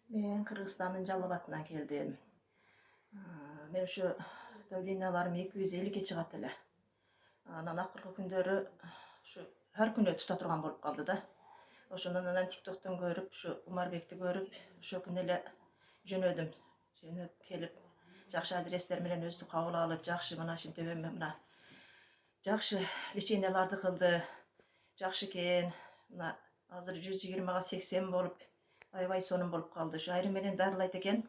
Ben Kırgızstan'ın Жалал-Абадынан keldim. Men şu давленияларым 250'ge чыгат эле. Анан акыркы күндөрү şu her күнү тута турган болуп калды да. Ошондон анан TikTok'тон көрүп, şu Умарбекти көрүп, ошо күнү эле жөнөдүм. Жөнөп келип, жакшы адрестер менен өзү кабыл алып, жакшы мына ушинтип мына жакшы леченияларды кылды. Жакшы экен. Мына азыр 120га 80 болуп, аябай сонун болуп калды. Şu айрым менен дарылайт экен.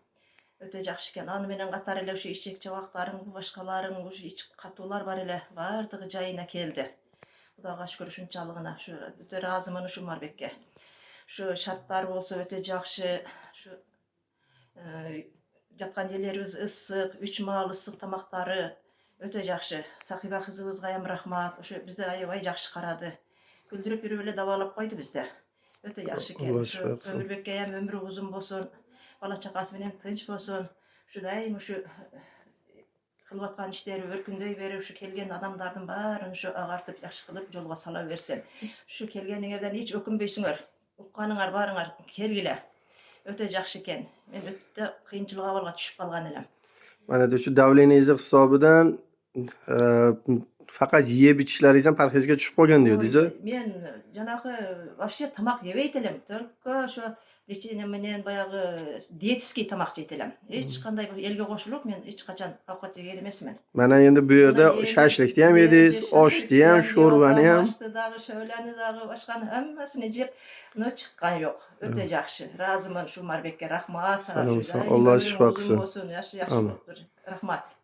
Өтө жакшы экен. Аны менен катар эле ушу ичек жабактарың, башкаларың, ушу ич катуулар бар эле, бардыгы жайына келди. Кудайга шүкүр ушунчалыгына. Şu өтө ыраазымын ушу Умарбекке. Şu шарттары болсо өтө жакшы. Şu жаткан жерлерибиз ысык, 3 маал ысык тамактары өтө жакшы. Сакиба кызыбызга эм рахмат. Ошо бизди аябай жакшы карады. Күлдүрүп жүрүп эле дабалап койду бизди. Өтө жакшы экен. Allah Şu şifa kılsın. Ömürбекке эм өмүрү узун болсун, бала чакасы менен тынч болсун. Şu дайым ушу кылып аткан иштери өркүндөй берип, ушу келген адамдардын баарын ушу агартып, жакшы кылып жолго сала берсин. Ушу келгениңерден эч өкүнбөйсүңөр. Укканыңар баарыңар келгиле. Өтө жакшы экен. Мен өтө кыйынчылык абалга түшүп калган элем. Mana şu davleniyeniz hisobidan faqat yeb ichishlaringizdan parhezga tushib qolgan deydi-ji. Мен жанагы вообще тамак жебейт элем. Только ошо лечение менен баягы диетический тамак жейт элем. Эч кандай элге кошулуп мен эч качан авкат жеген эмесмин. Mana endi bu yerda shashlikni ham yedingiz, oshni ham, sho'rvani ham. Oshni дагы, шөөлөнү дагы, башканы hammasini жеп, но чыккан жок. Өтө жакшы. Ыраазымын ушу Умарбекке. Рахмат. Sağ olun. Allah şifa kılsın. Жакшы болуптур. Рахмат.